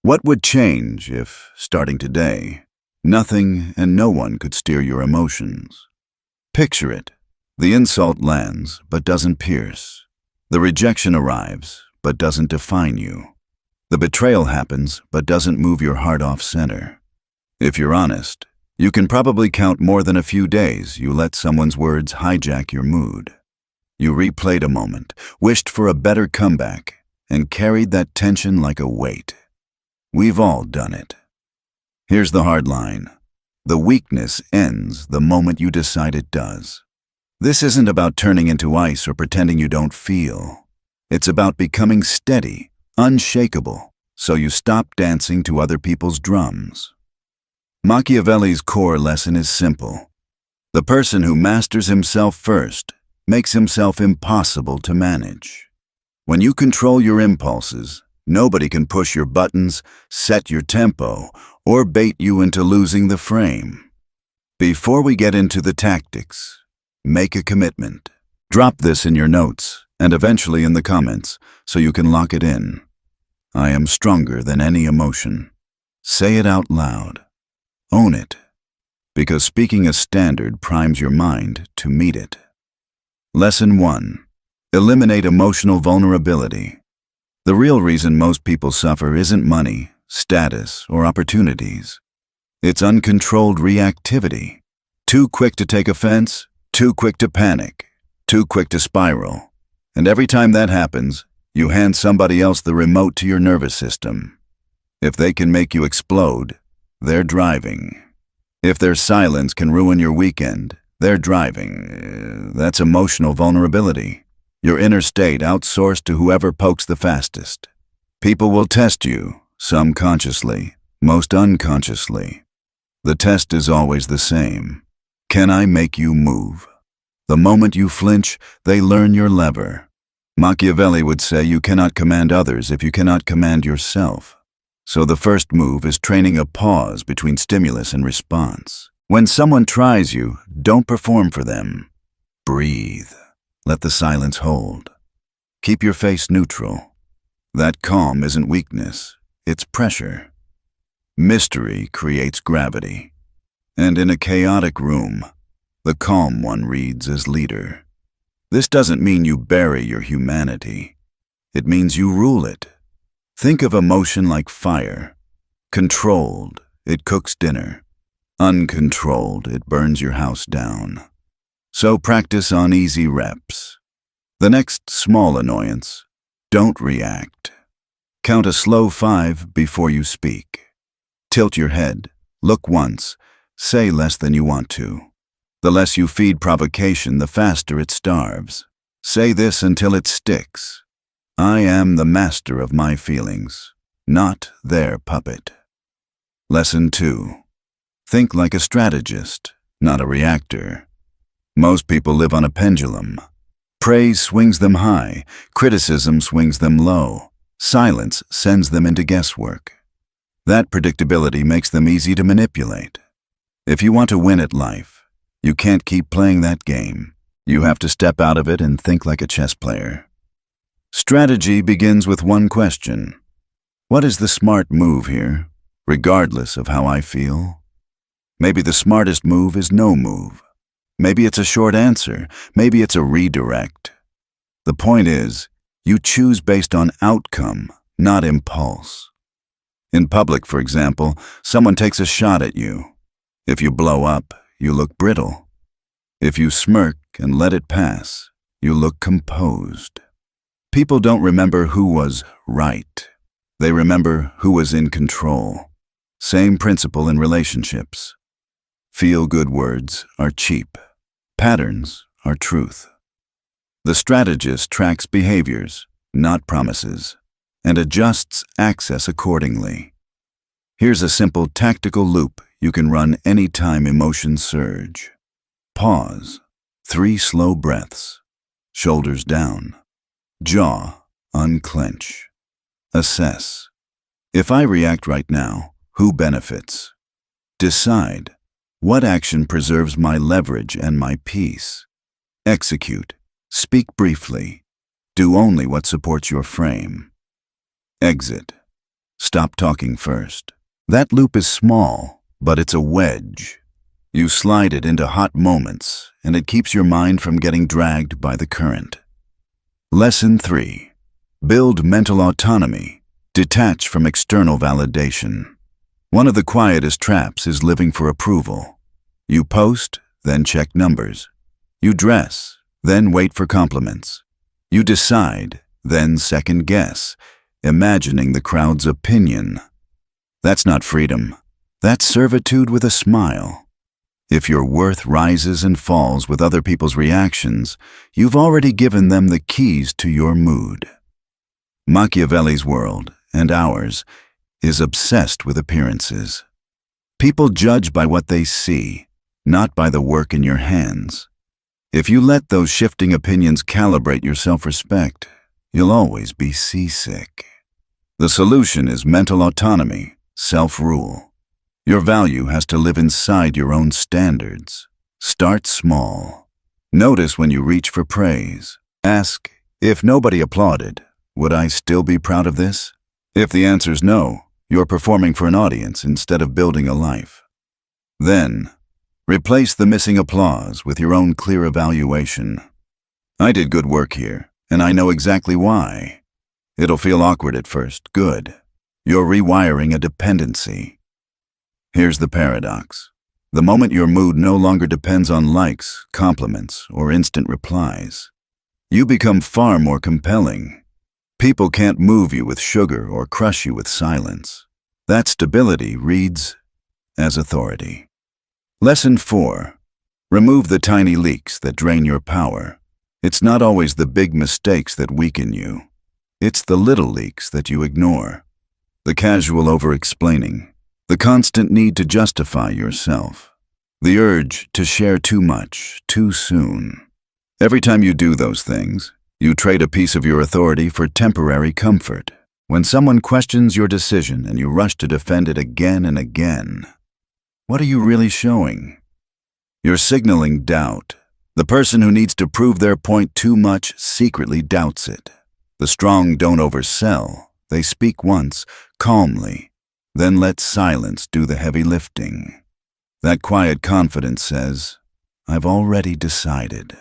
What would change if, starting today, nothing and no one could steer your emotions? Picture it. The insult lands but doesn't pierce. The rejection arrives but doesn't define you. The betrayal happens but doesn't move your heart off center. If you're honest, you can probably count more than a few days you let someone's words hijack your mood. You replayed a moment, wished for a better comeback, and carried that tension like a weight. We've all done it. Here's the hard line. The weakness ends the moment you decide it does. This isn't about turning into ice or pretending you don't feel. It's about becoming steady, unshakable, so you stop dancing to other people's drums. Machiavelli's core lesson is simple. The person who masters himself first makes himself impossible to manage. When you control your impulses, nobody can push your buttons, set your tempo, or bait you into losing the frame. Before we get into the tactics, make a commitment. Drop this in your notes and eventually in the comments so you can lock it in. I am stronger than any emotion. Say it out loud. Own it, because speaking a standard primes your mind to meet it. Lesson 1. Eliminate emotional vulnerability. The real reason most people suffer isn't money, status, or opportunities. It's uncontrolled reactivity. Too quick to take offense, too quick to panic, too quick to spiral. And every time that happens, you hand somebody else the remote to your nervous system. If they can make you explode, they're driving. If their silence can ruin your weekend, they're driving. That's emotional vulnerability. Your inner state outsourced to whoever pokes the fastest. People will test you, some consciously, most unconsciously. The test is always the same. Can I make you move? The moment you flinch, they learn your lever. Machiavelli would say you cannot command others if you cannot command yourself. So the first move is training a pause between stimulus and response. When someone tries you, don't perform for them. Breathe. Let the silence hold. Keep your face neutral. That calm isn't weakness, it's pressure. Mystery creates gravity. And in a chaotic room, the calm one reads as leader. This doesn't mean you bury your humanity. It means you rule it. Think of emotion like fire. Controlled, it cooks dinner. Uncontrolled, it burns your house down. So practice on easy reps. The next small annoyance, don't react. Count a slow 5 before you speak. Tilt your head, look once, say less than you want to. The less you feed provocation, the faster it starves. Say this until it sticks. I am the master of my feelings, not their puppet. Lesson 2. Think like a strategist, not a reactor. Most people live on a pendulum. Praise swings them high, criticism swings them low, silence sends them into guesswork. That predictability makes them easy to manipulate. If you want to win at life, you can't keep playing that game. You have to step out of it and think like a chess player. Strategy begins with one question. What is the smart move here, regardless of how I feel? Maybe the smartest move is no move. Maybe it's a short answer. Maybe it's a redirect. The point is, you choose based on outcome, not impulse. In public, for example, someone takes a shot at you. If you blow up, you look brittle. If you smirk and let it pass, you look composed. People don't remember who was right. They remember who was in control. Same principle in relationships. Feel-good words are cheap. Patterns are truth. The strategist tracks behaviors, not promises, and adjusts access accordingly. Here's a simple tactical loop you can run anytime emotions surge. Pause. 3 slow breaths. Shoulders down. Jaw unclench. Assess. If I react right now, who benefits? Decide. What action preserves my leverage and my peace? Execute. Speak briefly. Do only what supports your frame. Exit. Stop talking first. That loop is small, but it's a wedge. You slide it into hot moments, and it keeps your mind from getting dragged by the current. Lesson 3. Build mental autonomy. Detach from external validation. One of the quietest traps is living for approval. You post, then check numbers. You dress, then wait for compliments. You decide, then second guess, imagining the crowd's opinion. That's not freedom. That's servitude with a smile. If your worth rises and falls with other people's reactions, you've already given them the keys to your mood. Machiavelli's world, and ours, is obsessed with appearances. People judge by what they see, not by the work in your hands. If you let those shifting opinions calibrate your self-respect, you'll always be seasick. The solution is mental autonomy, self-rule. Your value has to live inside your own standards. Start small. Notice when you reach for praise. Ask, if nobody applauded, would I still be proud of this? If the answer's no, you're performing for an audience instead of building a life. Then, replace the missing applause with your own clear evaluation. I did good work here, and I know exactly why. It'll feel awkward at first. Good. You're rewiring a dependency. Here's the paradox. The moment your mood no longer depends on likes, compliments, or instant replies, you become far more compelling. People can't move you with sugar or crush you with silence. That stability reads as authority. Lesson 4. Remove the tiny leaks that drain your power. It's not always the big mistakes that weaken you. It's the little leaks that you ignore. The casual over-explaining. The constant need to justify yourself. The urge to share too much, too soon. Every time you do those things, you trade a piece of your authority for temporary comfort. When someone questions your decision and you rush to defend it again and again, what are you really showing? You're signaling doubt. The person who needs to prove their point too much secretly doubts it. The strong don't oversell. They speak once, calmly, then let silence do the heavy lifting. That quiet confidence says, I've already decided.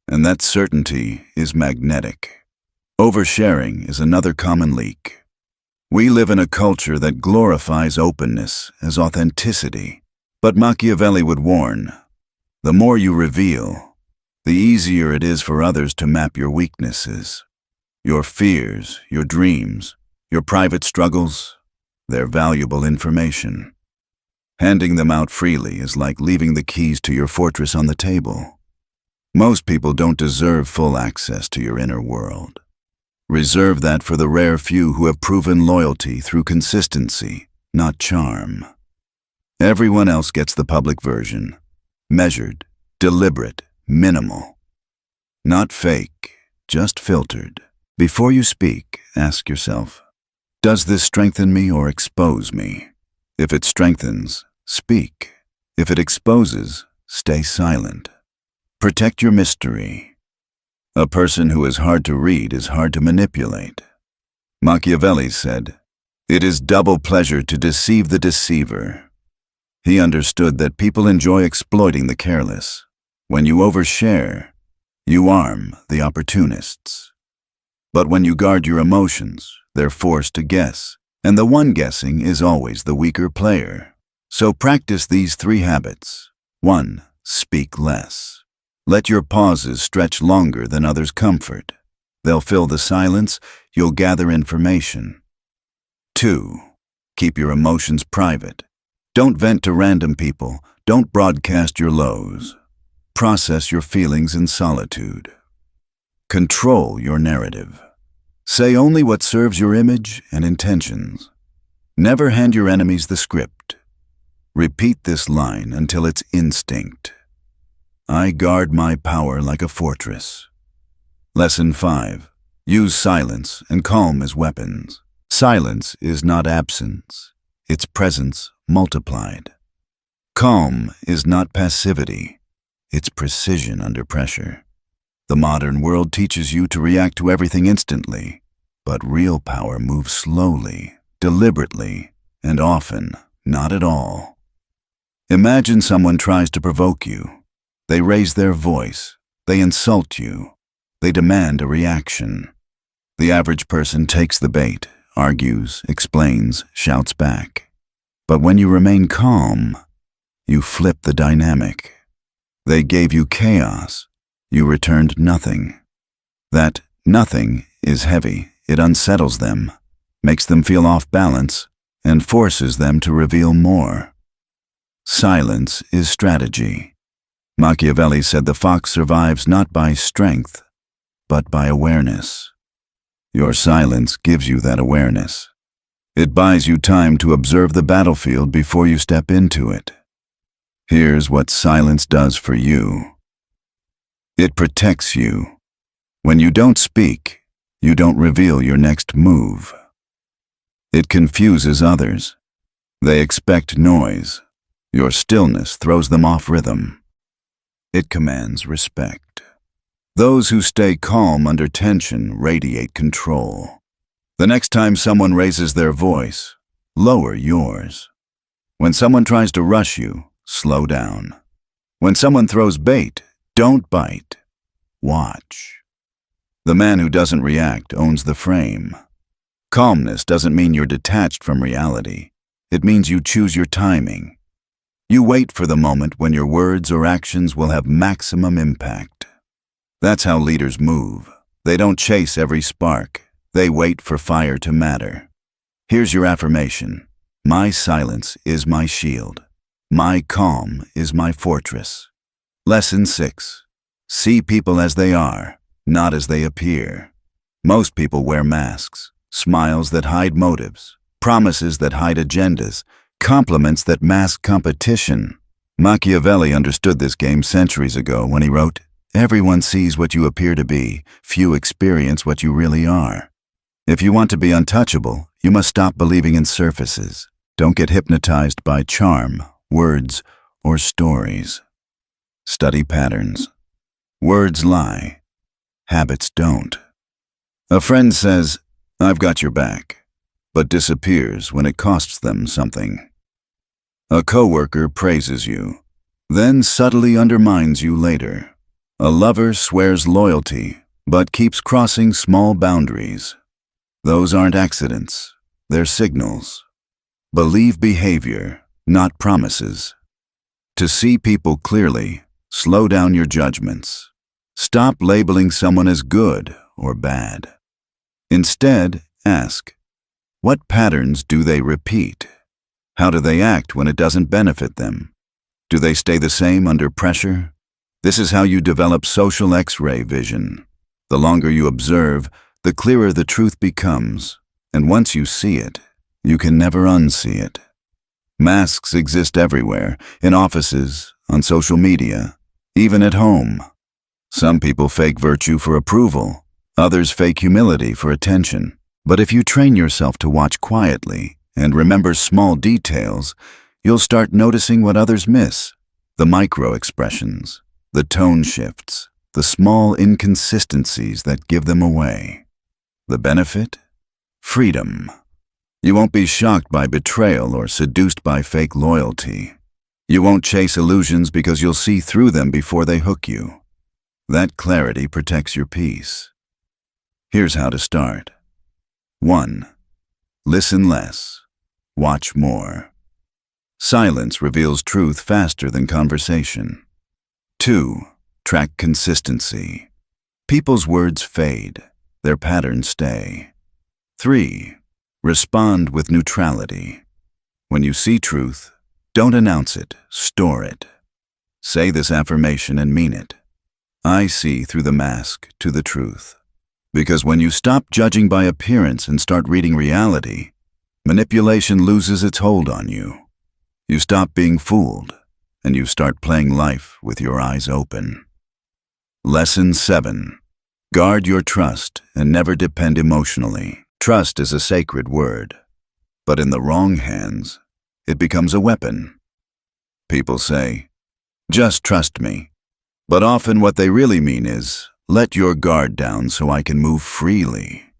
And that certainty is magnetic. Oversharing is another common leak. We live in a culture that glorifies openness as authenticity. But Machiavelli would warn, the more you reveal, the easier it is for others to map your weaknesses. Your fears, your dreams, your private struggles, they're valuable information. Handing them out freely is like leaving the keys to your fortress on the table. Most people don't deserve full access to your inner world. Reserve that for the rare few who have proven loyalty through consistency, not charm. Everyone else gets the public version. Measured, deliberate, minimal. Not fake, just filtered. Before you speak, ask yourself, does this strengthen me or expose me? If it strengthens, speak. If it exposes, stay silent. Protect your mystery. A person who is hard to read is hard to manipulate. Machiavelli said, "It is double pleasure to deceive the deceiver." He understood that people enjoy exploiting the careless. When you overshare, you arm the opportunists. But when you guard your emotions, they're forced to guess, and the one guessing is always the weaker player. So practice these 3 habits. 1. Speak less. Let your pauses stretch longer than others' comfort. They'll fill the silence, you'll gather information. 2. Keep your emotions private. Don't vent to random people, don't broadcast your lows. Process your feelings in solitude. Control your narrative. Say only what serves your image and intentions. Never hand your enemies the script. Repeat this line until it's instinct. I guard my power like a fortress. Lesson 5. Use silence and calm as weapons. Silence is not absence. It's presence multiplied. Calm is not passivity. It's precision under pressure. The modern world teaches you to react to everything instantly, but real power moves slowly, deliberately, and often not at all. Imagine someone tries to provoke you. They raise their voice. They insult you. They demand a reaction. The average person takes the bait, argues, explains, shouts back. But when you remain calm, you flip the dynamic. They gave you chaos. You returned nothing. That nothing is heavy. It unsettles them, makes them feel off balance, and forces them to reveal more. Silence is strategy. Machiavelli said the fox survives not by strength, but by awareness. Your silence gives you that awareness. It buys you time to observe the battlefield before you step into it. Here's what silence does for you. It protects you. When you don't speak, you don't reveal your next move. It confuses others. They expect noise. Your stillness throws them off rhythm. It commands respect. Those who stay calm under tension radiate control. The next time someone raises their voice, lower yours. When someone tries to rush you, slow down. When someone throws bait, don't bite. Watch. The man who doesn't react owns the frame. Calmness doesn't mean you're detached from reality. It means you choose your timing. You wait for the moment when your words or actions will have maximum impact. That's how leaders move. They don't chase every spark. They wait for fire to matter. Here's your affirmation. My silence is my shield. My calm is my fortress. Lesson 6. See people as they are, not as they appear. Most people wear masks, smiles that hide motives, promises that hide agendas, compliments that mask competition. Machiavelli understood this game centuries ago when he wrote, "Everyone sees what you appear to be, few experience what you really are." If you want to be untouchable, you must stop believing in surfaces. Don't get hypnotized by charm, words, or stories. Study patterns. Words lie. Habits don't. A friend says, "I've got your back," but disappears when it costs them something. A coworker praises you, then subtly undermines you later. A lover swears loyalty, but keeps crossing small boundaries. Those aren't accidents, they're signals. Believe behavior, not promises. To see people clearly, slow down your judgments. Stop labeling someone as good or bad. Instead, ask, what patterns do they repeat? How do they act when it doesn't benefit them? Do they stay the same under pressure? This is how you develop social X-ray vision. The longer you observe, the clearer the truth becomes, and once you see it, you can never unsee it. Masks exist everywhere, in offices, on social media, even at home. Some people fake virtue for approval, others fake humility for attention. But if you train yourself to watch quietly and remember small details, you'll start noticing what others miss. The micro-expressions, the tone shifts, the small inconsistencies that give them away. The benefit? Freedom. You won't be shocked by betrayal or seduced by fake loyalty. You won't chase illusions because you'll see through them before they hook you. That clarity protects your peace. Here's how to start. 1. Listen less. Watch more. Silence reveals truth faster than conversation. 2. Track consistency. People's words fade. Their patterns stay. 3. Respond with neutrality. When you see truth, don't announce it, store it. Say this affirmation and mean it. I see through the mask to the truth. Because when you stop judging by appearance and start reading reality, manipulation loses its hold on you. You stop being fooled, and you start playing life with your eyes open. Lesson 7. Guard your trust and never depend emotionally. Trust is a sacred word, but in the wrong hands, it becomes a weapon. People say, "Just trust me," but often what they really mean is, "Let your guard down so I can move freely."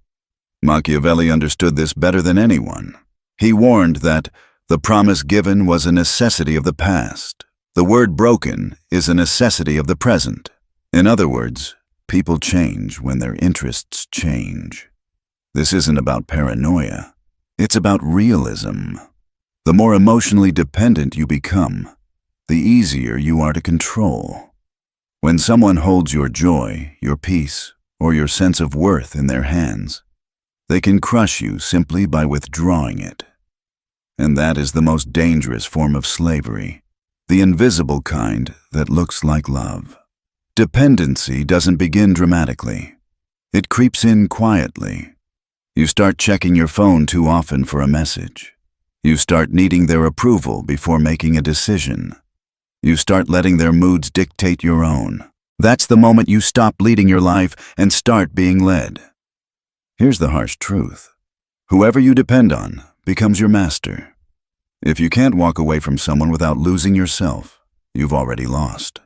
Machiavelli understood this better than anyone. He warned that the promise given was a necessity of the past. The word broken is a necessity of the present. In other words, people change when their interests change. This isn't about paranoia. It's about realism. The more emotionally dependent you become, the easier you are to control. When someone holds your joy, your peace, or your sense of worth in their hands, they can crush you simply by withdrawing it. And that is the most dangerous form of slavery, the invisible kind that looks like love. Dependency doesn't begin dramatically. It creeps in quietly. You start checking your phone too often for a message. You start needing their approval before making a decision. You start letting their moods dictate your own. That's the moment you stop leading your life and start being led. Here's the harsh truth. Whoever you depend on becomes your master. If you can't walk away from someone without losing yourself, you've already lost.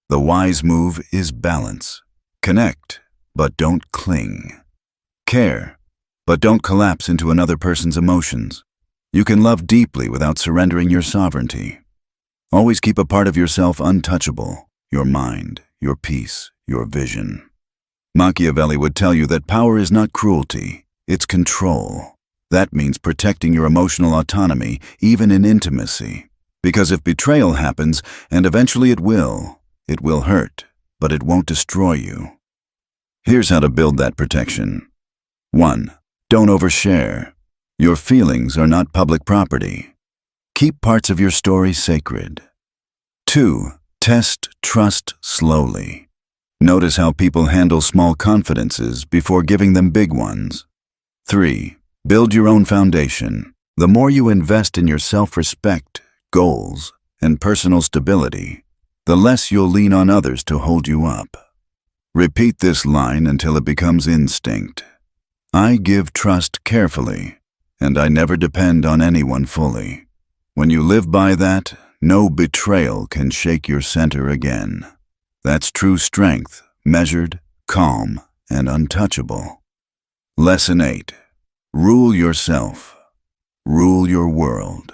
The wise move is balance. Connect, but don't cling. Care, but don't collapse into another person's emotions. You can love deeply without surrendering your sovereignty. Always keep a part of yourself untouchable, your mind, your peace, your vision. Machiavelli would tell you that power is not cruelty, it's control. That means protecting your emotional autonomy, even in intimacy. Because if betrayal happens, and eventually it will hurt, but it won't destroy you. Here's how to build that protection. 1. Don't overshare. Your feelings are not public property. Keep parts of your story sacred. 2. Test trust slowly. Notice how people handle small confidences before giving them big ones. 3. Build your own foundation. The more you invest in your self-respect, goals, and personal stability, the less you'll lean on others to hold you up. Repeat this line until it becomes instinct. I give trust carefully, and I never depend on anyone fully. When you live by that, no betrayal can shake your center again. That's true strength, measured, calm, and untouchable. Lesson 8. Rule yourself. Rule your world.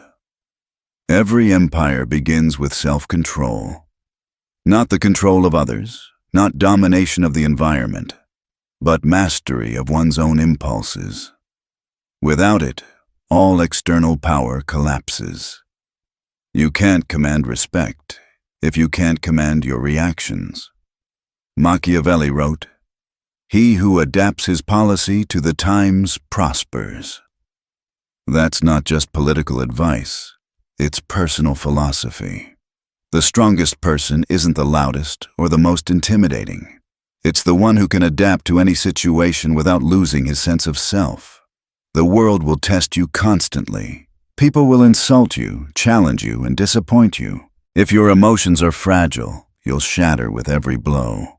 Every empire begins with self-control. Not the control of others, not domination of the environment, but mastery of one's own impulses. Without it, all external power collapses. You can't command respect if you can't command your reactions. Machiavelli wrote, "He who adapts his policy to the times prospers." That's not just political advice, it's personal philosophy. The strongest person isn't the loudest or the most intimidating. It's the one who can adapt to any situation without losing his sense of self. The world will test you constantly. People will insult you, challenge you, and disappoint you. If your emotions are fragile, you'll shatter with every blow.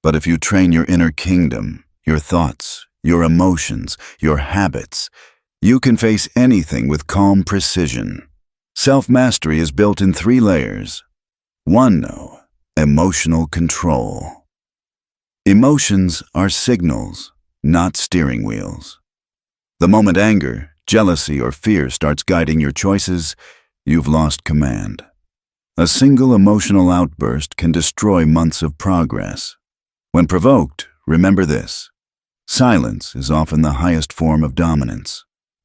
But if you train your inner kingdom, your thoughts, your emotions, your habits, you can face anything with calm precision. Self-mastery is built in 3 layers. 1. Emotional control. Emotions are signals, not steering wheels. The moment anger, jealousy, or fear starts guiding your choices, you've lost command. A single emotional outburst can destroy months of progress. When provoked, remember this: silence is often the highest form of dominance.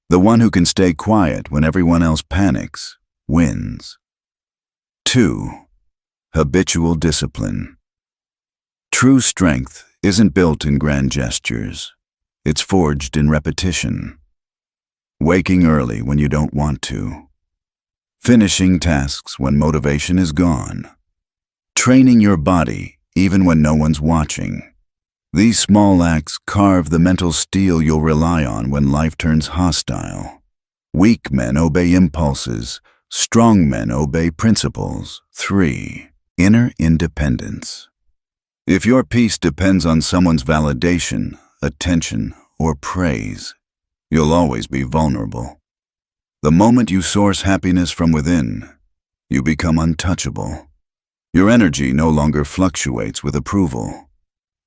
The one who can stay quiet when everyone else panics wins. 2. Habitual discipline. True strength isn't built in grand gestures. It's forged in repetition. Waking early when you don't want to. Finishing tasks when motivation is gone. Training your body even when no one's watching. These small acts carve the mental steel you'll rely on when life turns hostile. Weak men obey impulses. Strong men obey principles. 3. Inner independence. If your peace depends on someone's validation, attention, or praise, you'll always be vulnerable. The moment you source happiness from within, you become untouchable. Your energy no longer fluctuates with approval.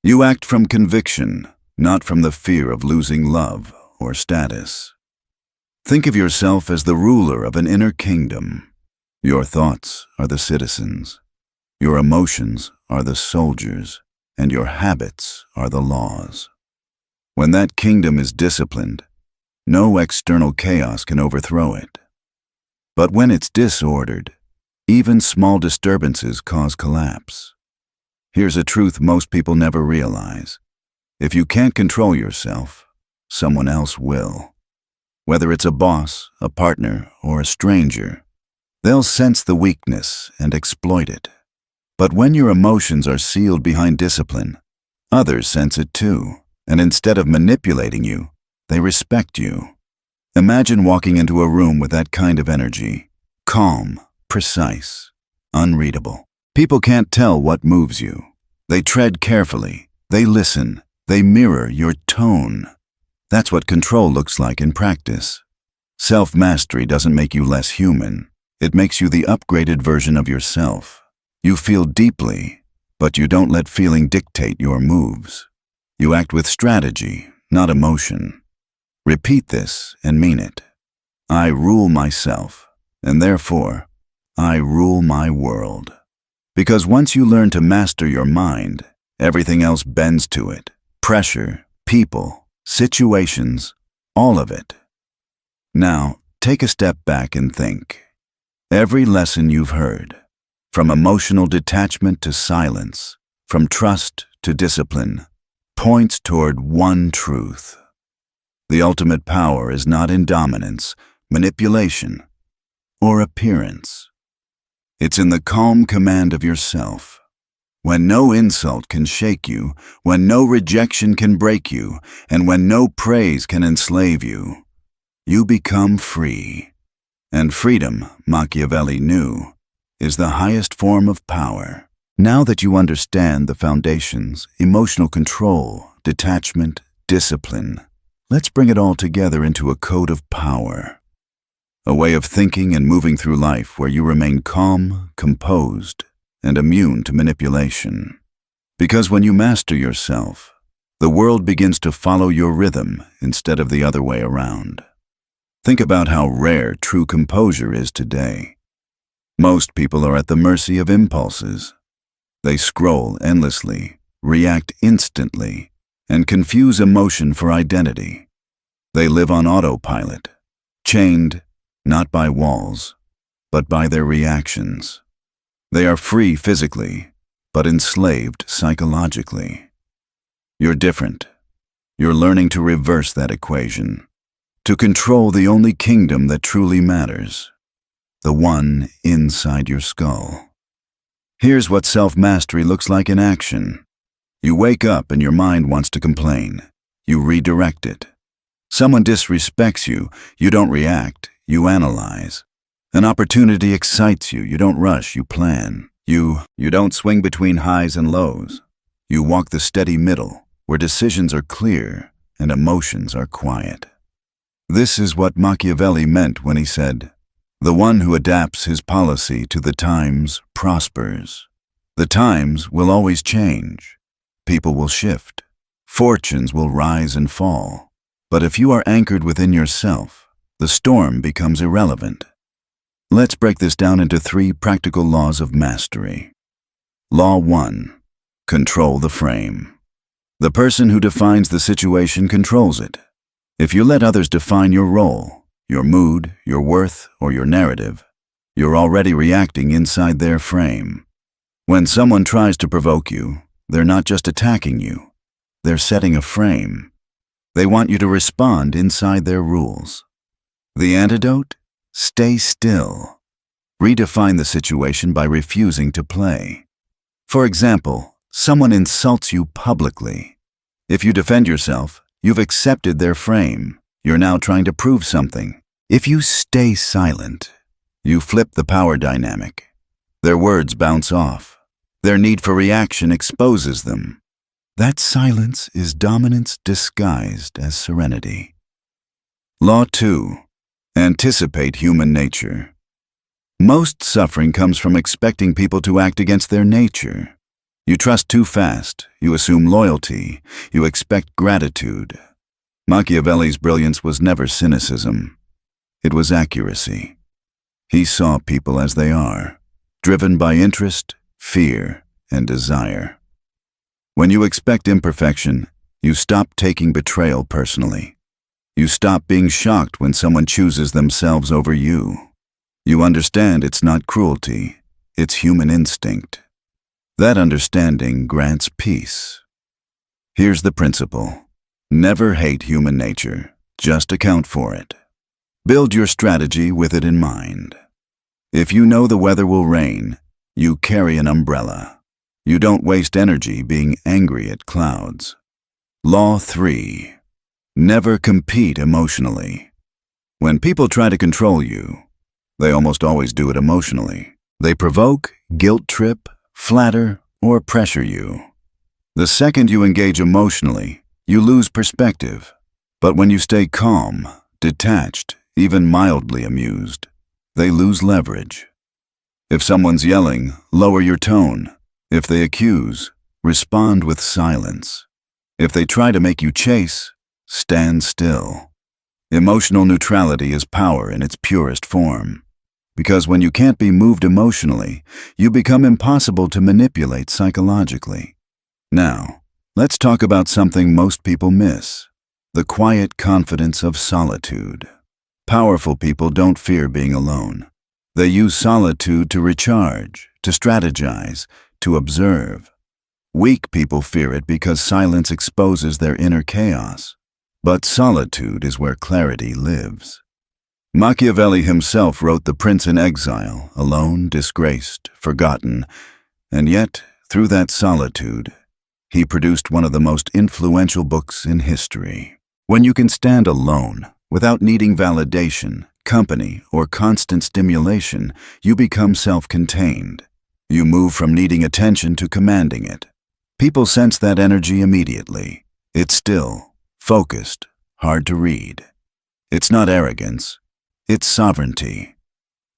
You act from conviction, not from the fear of losing love or status. Think of yourself as the ruler of an inner kingdom. Your thoughts are the citizens. Your emotions are the soldiers, and your habits are the laws. When that kingdom is disciplined, no external chaos can overthrow it. But when it's disordered, even small disturbances cause collapse. Here's a truth most people never realize. If you can't control yourself, someone else will. Whether it's a boss, a partner, or a stranger, they'll sense the weakness and exploit it. But when your emotions are sealed behind discipline, others sense it too, and instead of manipulating you, they respect you. Imagine walking into a room with that kind of energy, calm, precise, unreadable. People can't tell what moves you. They tread carefully, they listen, they mirror your tone. That's what control looks like in practice. Self-mastery doesn't make you less human. It makes you the upgraded version of yourself. You feel deeply, but you don't let feeling dictate your moves. You act with strategy, not emotion. Repeat this and mean it. I rule myself, and therefore, I rule my world. Because once you learn to master your mind, everything else bends to it. Pressure, people, situations, all of it. Now, take a step back and think. Every lesson you've heard, from emotional detachment to silence, from trust to discipline, points toward one truth. The ultimate power is not in dominance, manipulation, or appearance. It's in the calm command of yourself. When no insult can shake you, when no rejection can break you, and when no praise can enslave you, you become free. And freedom, Machiavelli knew, is the highest form of power. Now that you understand the foundations, emotional control, detachment, discipline, let's bring it all together into a code of power. A way of thinking and moving through life where you remain calm, composed, and immune to manipulation. Because when you master yourself, the world begins to follow your rhythm instead of the other way around. Think about how rare true composure is today. Most people are at the mercy of impulses. They scroll endlessly, react instantly, and confuse emotion for identity. They live on autopilot, chained not by walls, but by their reactions. They are free physically, but enslaved psychologically. You're different. You're learning to reverse that equation, to control the only kingdom that truly matters, the one inside your skull. Here's what self-mastery looks like in action. You wake up and your mind wants to complain. You redirect it. Someone disrespects you, you don't react, you analyze. An opportunity excites you, you don't rush, you plan. You don't swing between highs and lows. You walk the steady middle, where decisions are clear and emotions are quiet. This is what Machiavelli meant when he said, "The one who adapts his policy to the times prospers." The times will always change. People will shift. Fortunes will rise and fall. But if you are anchored within yourself, the storm becomes irrelevant. Let's break this down into 3 practical laws of mastery. Law 1. Control the frame. The person who defines the situation controls it. If you let others define your role, your mood, your worth, or your narrative, you're already reacting inside their frame. When someone tries to provoke you, they're not just attacking you, they're setting a frame. They want you to respond inside their rules. The antidote? Stay still. Redefine the situation by refusing to play. For example, someone insults you publicly. If you defend yourself, you've accepted their frame. You're now trying to prove something. If you stay silent, you flip the power dynamic. Their words bounce off. Their need for reaction exposes them. That silence is dominance disguised as serenity. Law 2. Anticipate human nature. Most suffering comes from expecting people to act against their nature. You trust too fast, you assume loyalty, you expect gratitude. Machiavelli's brilliance was never cynicism. it was accuracy. He saw people as they are, driven by interest, fear, and desire. When you expect imperfection, you stop taking betrayal personally. You stop being shocked when someone chooses themselves over you. You understand it's not cruelty, it's human instinct. That understanding grants peace. Here's the principle. Never hate human nature, just account for it. Build your strategy with it in mind. If you know the weather will rain, you carry an umbrella. You don't waste energy being angry at clouds. Law 3. Never compete emotionally. When people try to control you, they almost always do it emotionally. They provoke, guilt trip, flatter, or pressure you. The second you engage emotionally, you lose perspective. But when you stay calm, detached, even mildly amused, they lose leverage. If someone's yelling, lower your tone. If they accuse, respond with silence. If they try to make you chase, stand still. Emotional neutrality is power in its purest form. Because when you can't be moved emotionally, you become impossible to manipulate psychologically. Now, let's talk about something most people miss: the quiet confidence of solitude. Powerful people don't fear being alone. They use solitude to recharge, to strategize, to observe. Weak people fear it because silence exposes their inner chaos. But solitude is where clarity lives. Machiavelli himself wrote The Prince in Exile, alone, disgraced, forgotten, and yet, through that solitude, he produced one of the most influential books in history. When you can stand alone, without needing validation, company, or constant stimulation, you become self-contained. You move from needing attention to commanding it. People sense that energy immediately. It's still, focused, hard to read. It's not arrogance. It's sovereignty.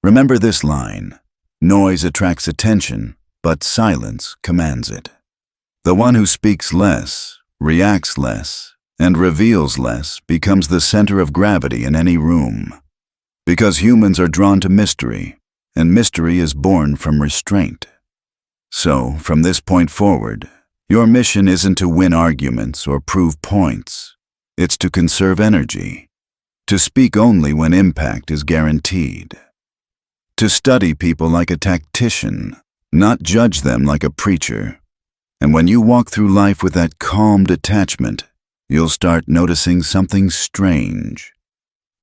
Remember this line: noise attracts attention, but silence commands it. The one who speaks less, reacts less, and reveals less becomes the center of gravity in any room. Because humans are drawn to mystery, and mystery is born from restraint. So, from this point forward, your mission isn't to win arguments or prove points. It's to conserve energy. To speak only when impact is guaranteed. To study people like a tactician, not judge them like a preacher. And when you walk through life with that calm detachment, you'll start noticing something strange.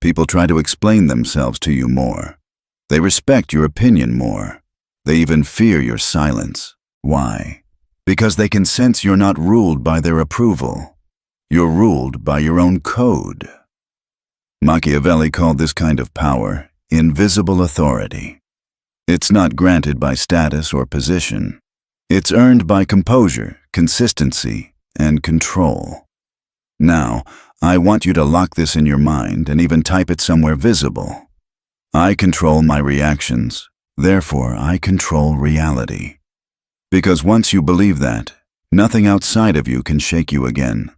People try to explain themselves to you more. They respect your opinion more. They even fear your silence. Why? Because they can sense you're not ruled by their approval. You're ruled by your own code. Machiavelli called this kind of power invisible authority. It's not granted by status or position. It's earned by composure, consistency, and control. Now, I want you to lock this in your mind and even type it somewhere visible. I control my reactions, therefore I control reality. Because once you believe that, nothing outside of you can shake you again.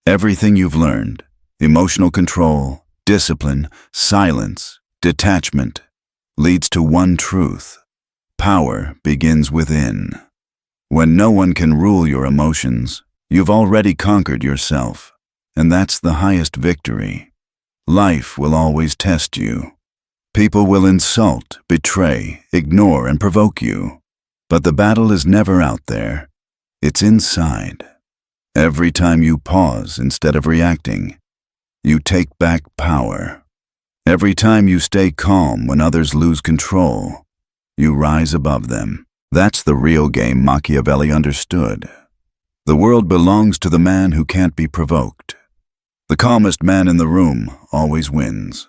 Everything you've learned, emotional control, discipline, silence, detachment, leads to one truth: power begins within. When no one can rule your emotions, you've already conquered yourself, and that's the highest victory. Life will always test you. People will insult, betray, ignore, and provoke you. But the battle is never out there. It's inside. Every time you pause instead of reacting, you take back power. Every time you stay calm when others lose control, you rise above them. That's the real game Machiavelli understood. The world belongs to the man who can't be provoked. The calmest man in the room always wins.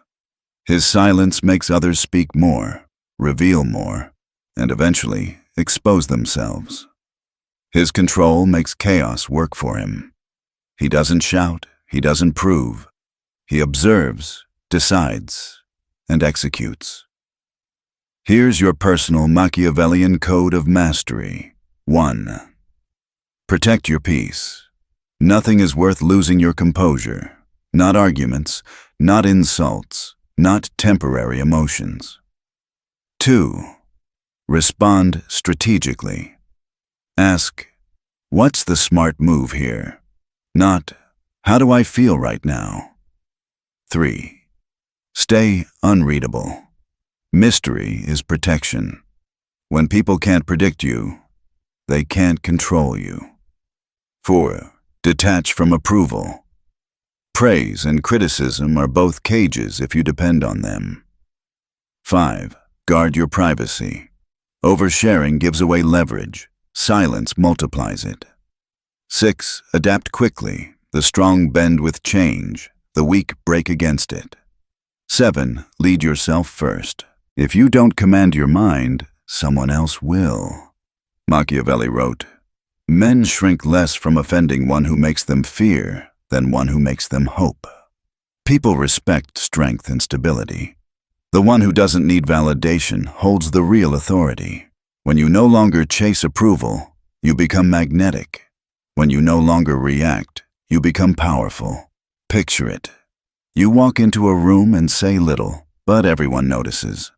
His silence makes others speak more, reveal more, and eventually expose themselves. His control makes chaos work for him. He doesn't shout, he doesn't prove. He observes, decides, and executes. Here's your personal Machiavellian code of mastery. 1. Protect your peace. Nothing is worth losing your composure. Not arguments, not insults, not temporary emotions. 2. Respond strategically. Ask, what's the smart move here? Not, how do I feel right now? 3. Stay unreadable. Mystery is protection. When people can't predict you, they can't control you. 4. Detach from approval. Praise and criticism are both cages if you depend on them. 5. Guard your privacy. Oversharing gives away leverage. Silence multiplies it. 6. Adapt quickly. The strong bend with change. The weak break against it. 7. Lead yourself first. If you don't command your mind, someone else will. Machiavelli wrote, "Men shrink less from offending one who makes them fear than one who makes them hope." People respect strength and stability. The one who doesn't need validation holds the real authority. When you no longer chase approval, you become magnetic. When you no longer react, you become powerful. Picture it. You walk into a room and say little, but everyone notices.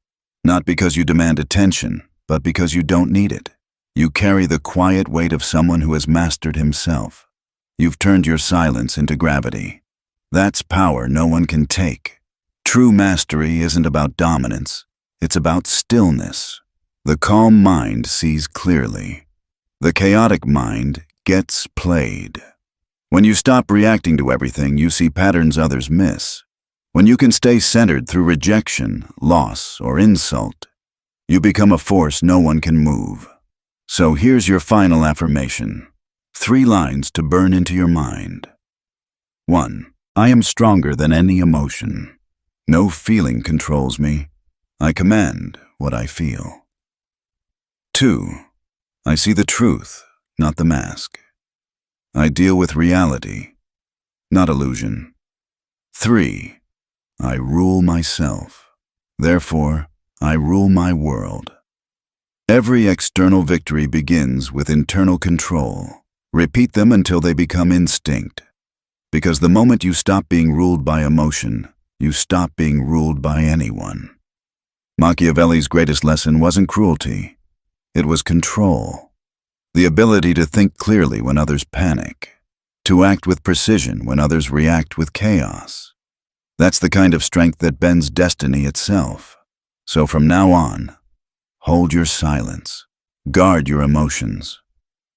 Not because you demand attention, but because you don't need it. You carry the quiet weight of someone who has mastered himself. You've turned your silence into gravity. That's power no one can take. True mastery isn't about dominance. It's about stillness. The calm mind sees clearly. The chaotic mind gets played. When you stop reacting to everything, you see patterns others miss. When you can stay centered through rejection, loss, or insult, you become a force no one can move. So here's your final affirmation. 3 lines to burn into your mind. 1. I am stronger than any emotion. No feeling controls me. I command what I feel. 2. I see the truth, not the mask. I deal with reality, not illusion. 3. I rule myself. Therefore, I rule my world. Every external victory begins with internal control. Repeat them until they become instinct. Because the moment you stop being ruled by emotion, you stop being ruled by anyone. Machiavelli's greatest lesson wasn't cruelty. It was control. The ability to think clearly when others panic. To act with precision when others react with chaos. That's the kind of strength that bends destiny itself. So from now on, hold your silence. Guard your emotions.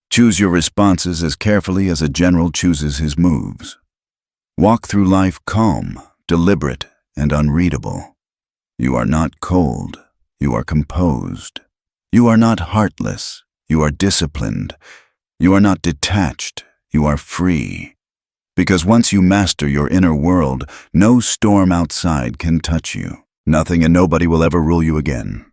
Choose your responses as carefully as a general chooses his moves. Walk through life calm, deliberate, and unreadable. You are not cold. You are composed. You are not heartless. You are disciplined. You are not detached. You are free. Because once you master your inner world, no storm outside can touch you. Nothing and nobody will ever rule you again.